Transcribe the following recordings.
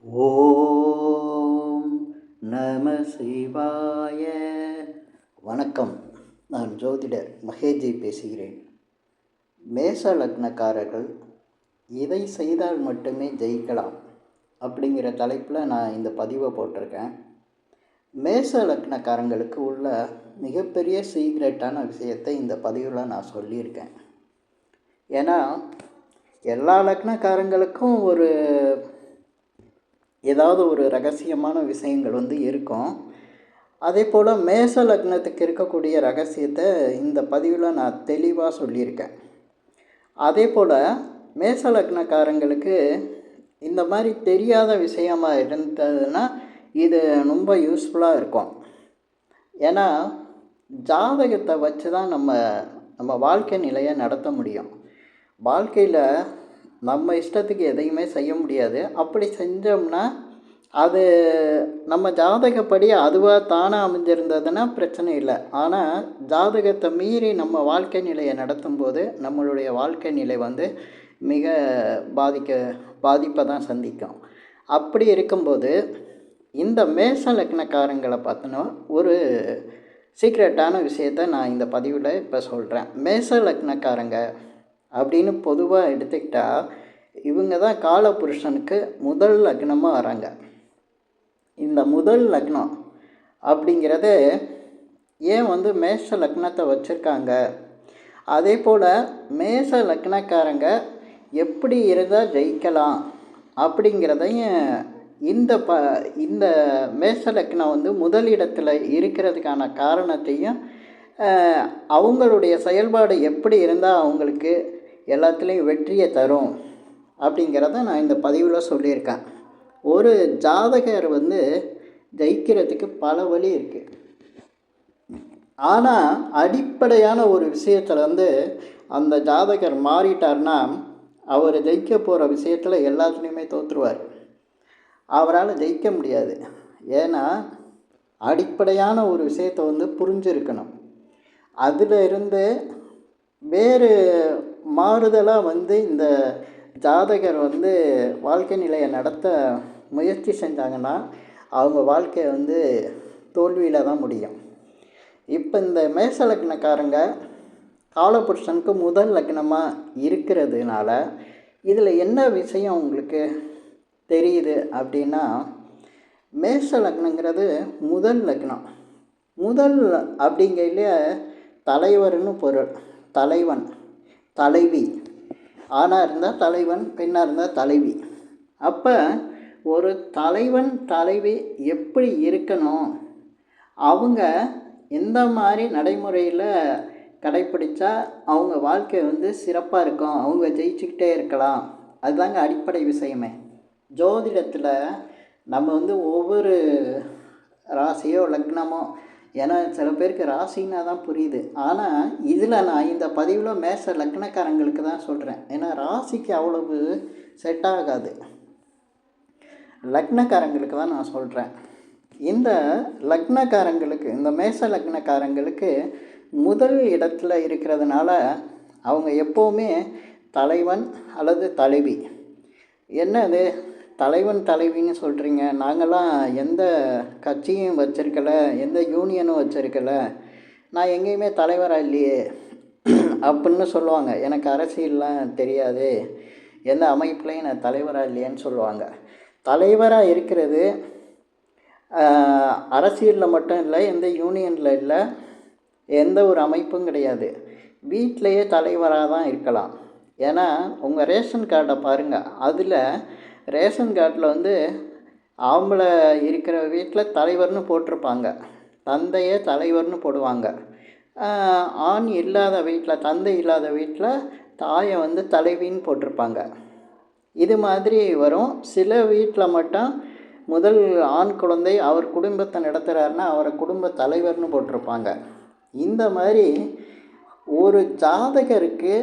ஓம் நம சிவாய. வணக்கம். நான் ஜோதிடர் மகேஜி பேசுகிறேன். மேஷ லக்னக்காரர்கள் இதை செய்தால் மட்டுமே ஜெயிக்கலாம் அப்படிங்கிற தலைப்பில் நான் இந்த பதிவை போட்டிருக்கேன். மேஷ லக்னக்காரங்களுக்கு உள்ள மிகப்பெரிய சீக்ரெட்டான விஷயத்தை இந்த பதிவில் நான் சொல்லியிருக்கேன். ஏன்னா எல்லா லக்னக்காரங்களுக்கும் ஏதாவது ஒரு ரகசியமான விஷயங்கள் இருக்கும். அதே போல் மேஷ லக்னத்துக்கு இருக்கக்கூடிய ரகசியத்தை இந்த பதிவில் நான் தெளிவாக சொல்லியிருக்கேன். அதே போல் மேஷ லக்னக்காரங்களுக்கு இந்த மாதிரி தெரியாத விஷயமா இருந்ததுன்னா இது ரொம்ப யூஸ்ஃபுல்லாக இருக்கும். ஏன்னா ஜாதகத்தை வச்சு தான் நம்ம வாழ்க்கை நிலையை நடத்த முடியும். வாழ்க்கையில் நம்ம இஷ்டத்துக்கு எதையுமே செய்ய முடியாது. அப்படி செஞ்சோம்னா அது நம்ம ஜாதகப்படி அதுவாக தானாக அமைஞ்சிருந்ததுன்னா பிரச்சனை இல்லை. ஆனால் ஜாதகத்தை மீறி நம்ம வாழ்க்கை நிலையை நடத்தும்போது நம்மளுடைய வாழ்க்கை நிலை மிக பாதிப்பை தான் சந்திக்கும். அப்படி இருக்கும்போது இந்த மேஷ லக்னக்காரங்களை பார்த்தோன்னா ஒரு சீக்ரெட்டான விஷயத்தை நான் இந்த பதிவில் இப்போ சொல்கிறேன். மேஷ லக்னக்காரங்க அப்படின்னு பொதுவாக எடுத்துக்கிட்டால் இவங்க தான் காலபுருஷனுக்கு முதல் லக்னமாக வராங்க. இந்த முதல் லக்னம் அப்படிங்கிறது ஏன் மேஷ லக்னத்தை வச்சுருக்காங்க, அதே போல் மேஷ லக்னக்காரங்க எப்படி இருந்தால் ஜெயிக்கலாம் அப்படிங்கிறதையும் இந்த மேஷ லக்னம் முதலிடத்தில் இருக்கிறதுக்கான காரணத்தையும் அவங்களுடைய செயல்பாடு எப்படி இருந்தால் அவங்களுக்கு எல்லாத்துலேயும் வெற்றியை தரும் அப்படிங்கிறத நான் இந்த பதிவில் சொல்லியிருக்கேன். ஒரு ஜாதகர் ஜெயிக்கிறதுக்கு பல வழி இருக்குது. ஆனால் அடிப்படையான ஒரு விஷயத்தில் அந்த ஜாதகர் மாறிட்டார்னா அவர் ஜெயிக்க போகிற விஷயத்தில் எல்லாத்துலேயுமே தோற்றுருவார். அவரால் ஜெயிக்க முடியாது. ஏன்னா அடிப்படையான ஒரு விஷயத்தை புரிஞ்சிருக்கணும். அதில் இருந்து வேறு மாறுதலாக இந்த ஜாதகர் வாழ்க்கை நிலையை நடத்த முயற்சி செஞ்சாங்கன்னா அவங்க வாழ்க்கையை தோல்வியில் தான் முடியும். இப்போ இந்த மேஷ லக்னக்காரங்க காலபுருஷனுக்கு முதல் லக்னமாக இருக்கிறதுனால இதில் என்ன விஷயம் உங்களுக்கு தெரியுது அப்படின்னா, மேஷ லக்னங்கிறது முதல் லக்னம். முதல் அப்படிங்கிறதுல தலைவர்னு பொருள். தலைவன், தலைவி. ஆணாக இருந்தால் தலைவன், பெண்ணாக இருந்தால் தலைவி. அப்போ ஒரு தலைவன் தலைவி எப்படி இருக்கணும், அவங்க எந்த மாதிரி நடைமுறையில் கடைப்பிடிச்சா அவங்க வாழ்க்கை சிறப்பாக இருக்கும், அவங்க ஜெயிச்சுக்கிட்டே இருக்கலாம், அதுதாங்க அடிப்படை விஷயமே. ஜோதிடத்தில் நம்ம ஒவ்வொரு ராசியோ லக்னமோ, ஏன்னா சில பேருக்கு ராசின்னா தான் புரியுது. ஆனால் இதில் நான் இந்த பதிவில் மேஷ லக்னக்காரங்களுக்கு தான் சொல்கிறேன். ஏன்னா ராசிக்கு அவ்வளவு செட் ஆகாது, லக்னக்காரங்களுக்கு தான் நான் சொல்கிறேன். இந்த லக்னக்காரங்களுக்கு, இந்த மேஷ லக்னக்காரங்களுக்கு முதல் இடத்துல இருக்கிறதுனால அவங்க எப்போவுமே தலைவன் அல்லது தலைவி. என்னது தலைவன் தலைவின்னு சொல்கிறீங்க, நாங்கள்லாம் எந்த கட்சியும் வச்சுருக்கல, எந்த யூனியனும் வச்சுருக்கல, நான் எங்கேயுமே தலைவராக இல்லையே அப்படின்னு சொல்லுவாங்க. எனக்கு அரசியல்லாம் தெரியாது, எந்த அமைப்புலையும் நான் தலைவராக இல்லையேன்னு சொல்லுவாங்க. தலைவராக இருக்கிறது அரசியலில் மட்டும் இல்லை, எந்த யூனியனில் இல்லை, எந்த ஒரு அமைப்பும் கிடையாது. வீட்டிலையே தலைவராக தான் இருக்கலாம். ஏன்னா உங்கள் ரேஷன் கார்டை பாருங்கள், அதில் ரேஷன் கார்டில் ஆம்பளை இருக்கிற வீட்டில் தலைவர்னு போட்டிருப்பாங்க, தந்தையே தலைவர்னு போடுவாங்க. ஆண் இல்லாத வீட்டில், தந்தை இல்லாத வீட்டில் தாயை தலைவின்னு போட்டிருப்பாங்க. இது மாதிரி வரும். சில வீட்டில் மட்டும் முதல் ஆண் குழந்தை அவர் குடும்பத்தை நடத்துகிறாருன்னா அவரை குடும்ப தலைவர்னு போட்டிருப்பாங்க. இந்த மாதிரி ஒரு ஜாதகருக்கு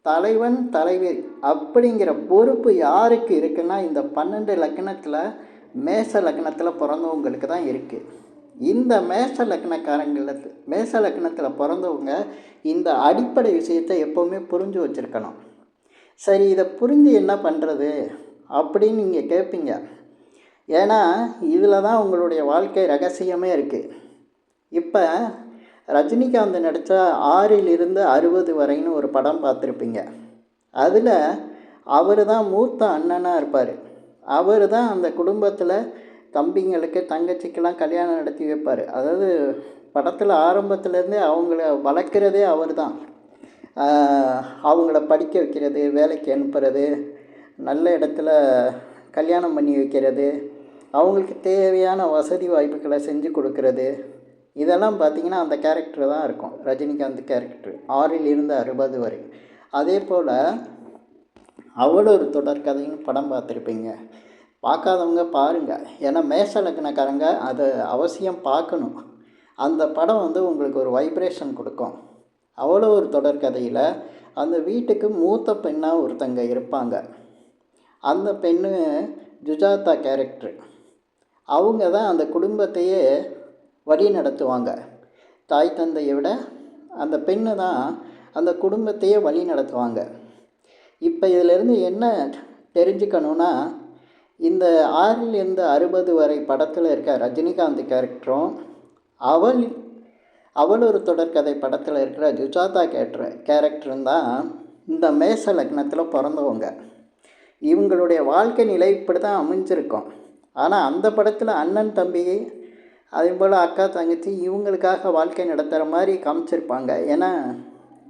தலைவன் தலைவி அப்படிங்கிற பொறுப்பு யாருக்கு இருக்குன்னா இந்த 12 லக்னத்தில் மேஷ லக்னத்தில் பிறந்தவங்களுக்கு தான் இருக்குது. இந்த மேஷ லக்னத்தில் பிறந்தவங்க இந்த அடிப்படை விஷயத்தை எப்போவுமே புரிஞ்சு வச்சுருக்கணும். சரி, இதை புரிஞ்சு என்ன பண்ணுறது அப்படின்னு நீங்கள் கேட்பீங்க. ஏன்னா இதில் தான் உங்களுடைய வாழ்க்கை ரகசியமே இருக்குது. இப்போ ரஜினிகாந்த் நடித்த 6லிருந்து 60 வரைன்னு ஒரு படம் பார்த்துருப்பீங்க. அதில் அவர் தான் மூத்த அண்ணனாக இருப்பார். அவர் தான் அந்த குடும்பத்தில் தம்பிங்களுக்கு தங்கச்சிக்கெல்லாம் கல்யாணம் நடத்தி வைப்பார். அதாவது படத்தில் ஆரம்பத்துலேருந்தே அவங்கள வளர்க்குறதே அவர் தான். அவங்கள படிக்க வைக்கிறது, வேலைக்கு அனுப்புறது, நல்ல இடத்துல கல்யாணம் பண்ணி வைக்கிறது, அவங்களுக்கு தேவையான வசதி வாய்ப்புகளை செஞ்சு கொடுக்கறது, இதெல்லாம் பார்த்திங்கன்னா அந்த கேரக்டர் தான் இருக்கும். ரஜினிகாந்த் கேரக்டர் 6லிருந்து 60 வரை. அதே போல் அவ்வளோ ஒரு தொடர்கதைன்னு படம் பார்த்துருப்பீங்க. பார்க்காதவங்க பாருங்கள். ஏன்னா மேஷ லக்னக்காரங்க அதை அவசியம் பார்க்கணும். அந்த படம் வந்து உங்களுக்கு ஒரு வைப்ரேஷன் கொடுக்கும். அவ்வளோ ஒரு தொடர்கதையில் அந்த வீட்டுக்கு மூத்த பெண்ணாக ஒருத்தங்க இருப்பாங்க. அந்த பெண்ணு ஜுஜாதா கேரக்டர். அவங்க தான் அந்த குடும்பத்தையே வழி நடத்துவாங்க. தாய் தந்தையை விட அந்த பெண்ணு தான் அந்த குடும்பத்தையே வழி நடத்துவாங்க. இப்போ இதிலேருந்து என்ன தெரிஞ்சுக்கணுன்னா, இந்த 6லிருந்து 60 வரை படத்தில் இருக்க ரஜினிகாந்த் கேரக்டரும் அவள் ஒரு தொடர்கதை படத்தில் இருக்கிற ஜுஜாதா கேரக்டரும் தான் இந்த மேஷ லக்னத்தில் பிறந்தவங்க. இவங்களுடைய வாழ்க்கை நிலை இப்படி தான் அமைஞ்சிருக்கும். ஆனால் அந்த படத்தில் அண்ணன் தம்பி அதே போல் அக்கா தங்கச்சி இவங்களுக்காக வாழ்க்கை நடத்துகிற மாதிரி காமிச்சிருப்பாங்க. ஏன்னா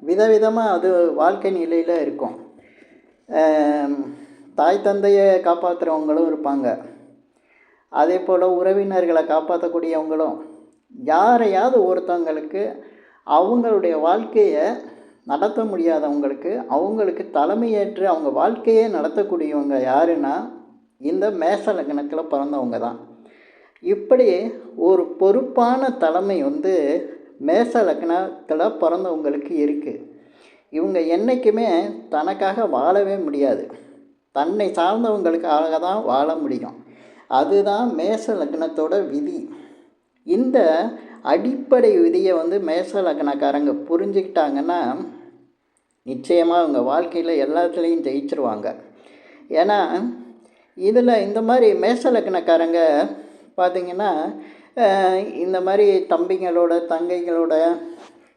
விதவிதமாக அது வாழ்க்கை நிலையில் இருக்கும். தாய் தந்தையை காப்பாற்றுறவங்களும் இருப்பாங்க. அதே போல் உறவினர்களை காப்பாற்றக்கூடியவங்களும், யாரையாவது ஒருத்தவங்களுக்கு அவங்களுடைய வாழ்க்கையை நடத்த முடியாதவங்களுக்கு அவங்களுக்கு தலைமையேற்று அவங்க வாழ்க்கையே நடத்தக்கூடியவங்க யாருன்னா இந்த மேஷ லக்னத்தில் பிறந்தவங்க தான். இப்படி ஒரு பொறுப்பான தலைமை வந்து மேஷ லக்னத்தில் பிறந்தவங்களுக்கு இருக்குது. இவங்க என்றைக்குமே தனக்காக வாழவே முடியாது. தன்னை சார்ந்தவங்களுக்காக தான் வாழ முடியும். அதுதான் மேஷ லக்னத்தோட விதி. இந்த அடிப்படை விதியை வந்து மேஷ லக்னக்காரங்க புரிஞ்சுக்கிட்டாங்கன்னா நிச்சயமாக அவங்க வாழ்க்கையில் எல்லாத்துலேயும் ஜெயிச்சிருவாங்க. ஏன்னா இதில் இந்த மாதிரி மேஷ லக்னக்காரங்க பார்த்திங்கன்னா இந்த மாதிரி தம்பிங்களோட தங்கைகளோட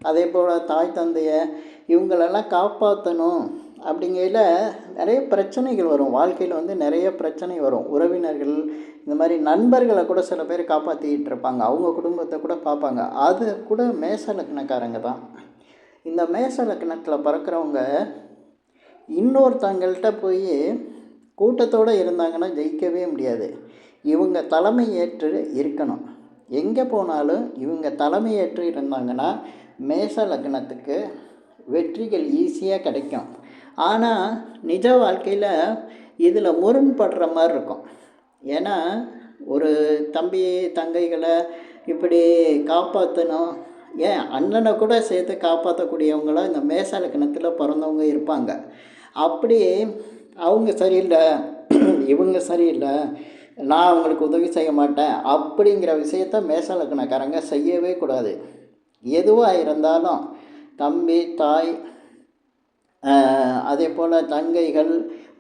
அதே போல் தாய் தந்தையை இவங்களெல்லாம் காப்பாற்றணும் அப்படிங்கையில் நிறைய பிரச்சனைகள் வரும். வாழ்க்கையில் வந்து நிறைய பிரச்சனை வரும். உறவினர்கள் இந்த மாதிரி நண்பர்களை கூட சில பேர் காப்பாற்றிக்கிட்டு இருப்பாங்க. அவங்க குடும்பத்தை கூட பார்ப்பாங்க. அது கூட மேஷ லக்னக்காரங்க தான். இந்த மேஷ லக்னத்தில் பிறக்கிறவங்க இன்னொருத்தங்கள்கிட்ட போய் கூட்டத்தோடு இருந்தாங்கன்னா ஜெயிக்கவே முடியாது. இவங்க தலைமை ஏற்று இருக்கணும். எங்கே போனாலும் இவங்க தலைமை ஏற்று இருந்தாங்கன்னா மேஷ லக்னத்துக்கு வெற்றிகள் ஈஸியாக கிடைக்கும். ஆனால் நிஜ வாழ்க்கையில் இதில் முரண்படுற மாதிரி இருக்கும். ஏன்னா ஒரு தம்பி தங்கைகளை இப்படி காப்பாற்றணும், ஏன் அண்ணனை கூட சேர்த்து காப்பாற்றக்கூடியவங்களாம் இந்த மேஷ லக்னத்தில் பிறந்தவங்க இருப்பாங்க. அப்படி அவங்க சரியில்லை, இவங்க சரியில்லை, நான் அவங்களுக்கு உதவி செய்ய மாட்டேன் அப்படிங்கிற விஷயத்த மேஷ லக்னக்காரங்க செய்யவே கூடாது. எதுவாக இருந்தாலும் தம்பி தாய் அதே போல் தங்கைகள்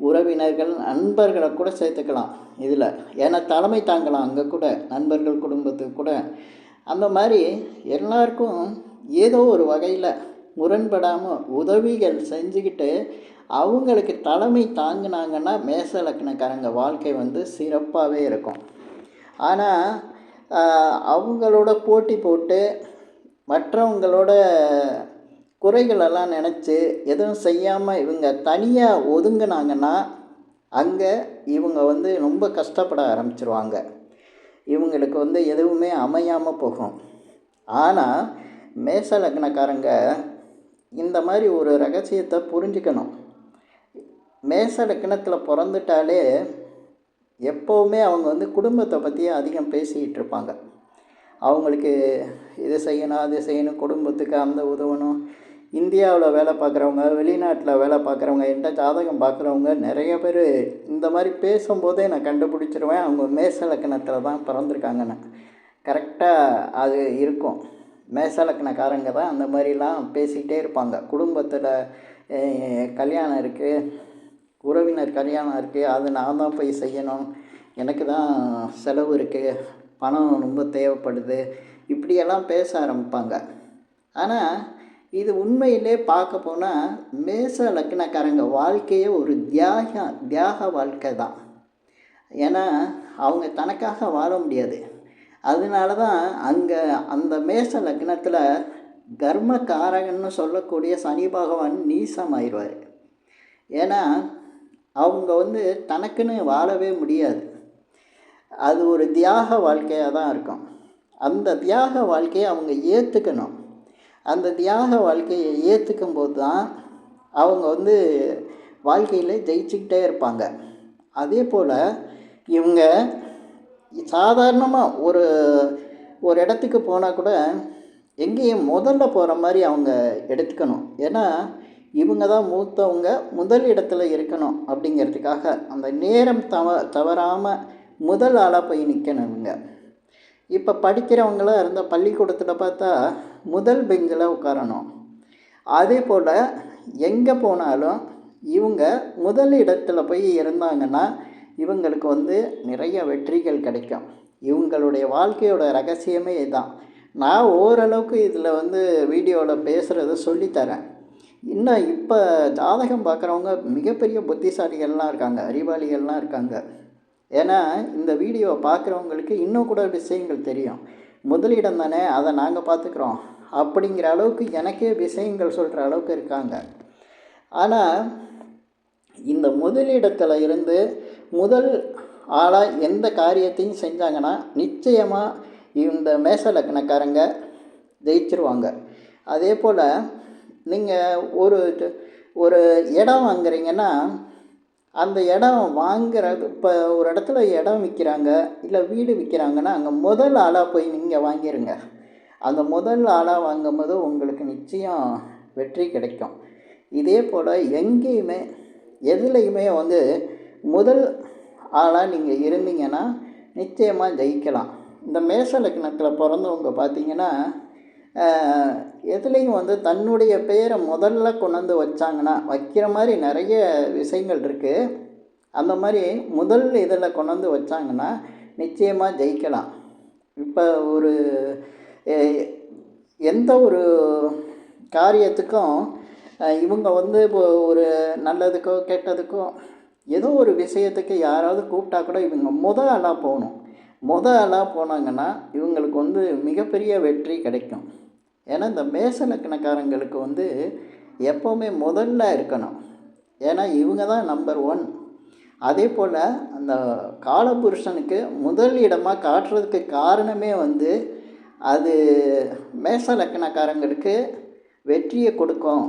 உறவினர்கள் நண்பர்களை கூட சேர்த்துக்கலாம் இதில். ஏன்னா தலைமை தாங்கலாம் அங்கே கூட, நண்பர்கள் குடும்பத்துக்கு கூட. அந்த மாதிரி எல்லாருக்கும் ஏதோ ஒரு வகையில் முரண்படாமல் உதவிகள் செஞ்சுக்கிட்டு அவங்களுக்கு தலைமை தாங்கினாங்கன்னா மேஷ லக்னக்காரங்க வாழ்க்கை வந்து சிறப்பாகவே இருக்கும். ஆனால் அவங்களோட போட்டி போட்டு மற்றவங்களோட குறைகளெல்லாம் நினச்சி எதுவும் செய்யாமல் இவங்க தனியாக ஒதுங்கினாங்கன்னா அங்கே இவங்க வந்து ரொம்ப கஷ்டப்பட ஆரம்பிச்சிருவாங்க. இவங்களுக்கு வந்து எதுவுமே அமையாமல் போகும். ஆனால் மேஷ லக்னக்காரங்க இந்த மாதிரி ஒரு ரகசியத்தை புரிஞ்சுக்கணும். மேஷ லக்னத்தில் பிறந்துட்டாலே எப்போவுமே அவங்க வந்து குடும்பத்தை பற்றி அதிகம் பேசிக்கிட்டு இருப்பாங்க. அவங்களுக்கு இது செய்யணும் அது செய்யணும், குடும்பத்துக்கு அந்த உதவணும். இந்தியாவில் வேலை பார்க்குறவங்க, வெளிநாட்டில் வேலை பார்க்குறவங்க, என்கிட்ட ஜாதகம் பார்க்குறவங்க நிறைய பேர் இந்த மாதிரி பேசும்போதே நான் கண்டுபிடிச்சிருவேன் அவங்க மேஷ லக்னத்தில் தான் பிறந்திருக்காங்கன்னு. கரெக்டாக அது இருக்கும். மேஷ லக்னக்காரங்க தான் அந்த மாதிரிலாம் பேசிக்கிட்டே இருப்பாங்க. குடும்பத்தில் கல்யாணம் இருக்குது, உறவினர் கல்யாணம் இருக்குது, அது நான் தான் போய் செய்யணும், எனக்கு தான் செலவு இருக்குது, பணம் ரொம்ப தேவைப்படுது, இப்படியெல்லாம் பேச ஆரம்பிப்பாங்க. ஆனால் இது உண்மையிலே பார்க்க போனால் மேச லக்னக்காரங்க வாழ்க்கையே ஒரு தியாக வாழ்க்கை தான். ஏன்னா அவங்க தனக்காக வாழ முடியாது. அதனால தான் அங்கே அந்த மேச லக்னத்தில் கர்மக்காரகன்னு சொல்லக்கூடிய சனி பகவான் நீசமாயிடுவார். ஏன்னா அவங்க தனக்குன்னு வாழவே முடியாது. அது ஒரு தியாக வாழ்க்கையாக தான் இருக்கும். அந்த தியாக வாழ்க்கையை அவங்க ஏற்றுக்கணும். அந்த தியாக வாழ்க்கையை ஏற்றுக்கும் போது தான் அவங்க வாழ்க்கையில் ஜெயிச்சுக்கிட்டே இருப்பாங்க. அதே போல் இவங்க சாதாரணமாக ஒரு இடத்துக்கு போனால் கூட எங்கேயும் முதல்ல போகிற மாதிரி அவங்க எடுத்துக்கணும். ஏன்னா இவங்க தான் மூத்தவங்க, முதல் இடத்துல இருக்கணும் அப்படிங்கிறதுக்காக அந்த நேரம் தவறாமல் முதல் ஆளாக போய் நிற்கணும். இவங்க இப்போ படிக்கிறவங்களாம் இருந்தால் பள்ளிக்கூடத்தில் பார்த்தா முதல் பெஞ்சில் உட்காரணும். அதே போல் எங்கே போனாலும் இவங்க முதல் இடத்துல போய் இருந்தாங்கன்னா இவங்களுக்கு நிறைய வெற்றிகள் கிடைக்கும். இவங்களுடைய வாழ்க்கையோட ரகசியமே இதுதான். நான் ஓரளவுக்கு இதில் வீடியோவில் பேசுகிறத சொல்லித்தரேன். இன்னும் இப்போ ஜாதகம் பார்க்குறவங்க மிகப்பெரிய புத்திசாலிகள்லாம் இருக்காங்க, அறிவாளிகள்லாம் இருக்காங்க. ஏன்னா இந்த வீடியோவை பார்க்குறவங்களுக்கு இன்னும் கூட விஷயங்கள் தெரியும். முதலிடம் தானே, அதை நாங்கள் பார்த்துக்குறோம் அப்படிங்கிற அளவுக்கு எனக்கே விஷயங்கள் சொல்கிற அளவுக்கு இருக்காங்க. ஆனால் இந்த முதலிடத்தில் இருந்து முதல் ஆளாக எந்த காரியத்தையும் செஞ்சாங்கன்னா நிச்சயமாக இந்த மேச லக்னக்காரங்க ஜெயிச்சிருவாங்க. அதே போல் நீங்கள் ஒரு இடம் வாங்குறீங்கன்னா அந்த இடம் வாங்குறது, இப்போ ஒரு இடத்துல இடம் விற்கிறாங்க இல்லை வீடு விற்கிறாங்கன்னா அங்கே முதல் ஆளாக போய் நீங்கள் வாங்கிடுங்க. அந்த முதல் ஆளாக வாங்கும்போது உங்களுக்கு நிச்சயம் வெற்றி கிடைக்கும். இதே போல் எங்கேயுமே எதுலேயுமே முதல் ஆளாக நீங்கள் இருந்தீங்கன்னா நிச்சயமாக ஜெயிக்கலாம். இந்த மேச லக்னத்தில் பிறந்தவங்க பார்த்தீங்கன்னா எதுலேயும் தன்னுடைய பெயரை முதல்ல கொண்டு வச்சாங்கன்னா, வைக்கிற மாதிரி நிறைய விஷயங்கள் இருக்குது. அந்த மாதிரி முதல் இதில் கொண்டு வச்சாங்கன்னா நிச்சயமாக ஜெயிக்கலாம். இப்போ எந்த ஒரு காரியத்துக்கும் இவங்க இப்போ ஒரு நல்லதுக்கோ கெட்டதுக்கோ ஏதோ ஒரு விஷயத்துக்கு யாராவது கூப்பிட்டா கூட இவங்க முதல் ஆளாக போகணும். முதல் ஆளாக போனாங்கன்னா இவங்களுக்கு மிகப்பெரிய வெற்றி கிடைக்கும். ஏன்னா இந்த மேச லக்னக்காரங்களுக்கு எப்போவுமே முதல்ல இருக்கணும். ஏன்னா இவங்க தான் நம்பர் 1. அதே போல் அந்த காலபுருஷனுக்கு முதல் இடமாக காட்டுறதுக்கு காரணமே அது மேச லக்னக்காரங்களுக்கு வெற்றியை கொடுக்கும்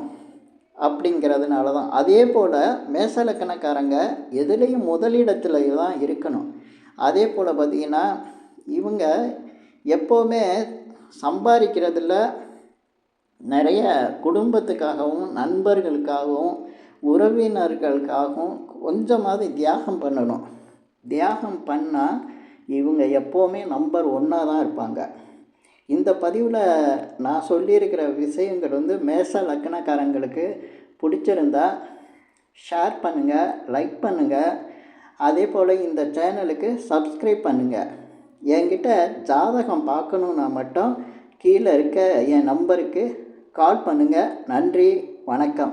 அப்படிங்கிறதுனால தான். அதே போல் மேச லக்னக்காரங்க எதுலேயும் முதலிடத்தில் தான் இருக்கணும். அதே போல் பார்த்திங்கன்னா இவங்க எப்போவுமே சம்பாதிக்கிறதில்ல நிறைய குடும்பத்துக்காகவும் நண்பர்களுக்காகவும் உறவினர்களுக்காகவும் கொஞ்சமாவது தியாகம் பண்ணணும். தியாகம் பண்ணால் இவங்க எப்போவுமே நம்பர் 1 தான் இருப்பாங்க. இந்த பதிவில் நான் சொல்லியிருக்கிற விஷயங்கள் மேச லக்னக்காரங்களுக்கு பிடிச்சிருந்தா ஷேர் பண்ணுங்கள், லைக் பண்ணுங்கள். அதே போல் இந்த சேனலுக்கு சப்ஸ்கிரைப் பண்ணுங்கள். என்கிட்ட ஜாதகம் பார்க்கணுன்னா மட்டும் கீழே இருக்க என் நம்பருக்கு கால் பண்ணுங்கள். நன்றி, வணக்கம்.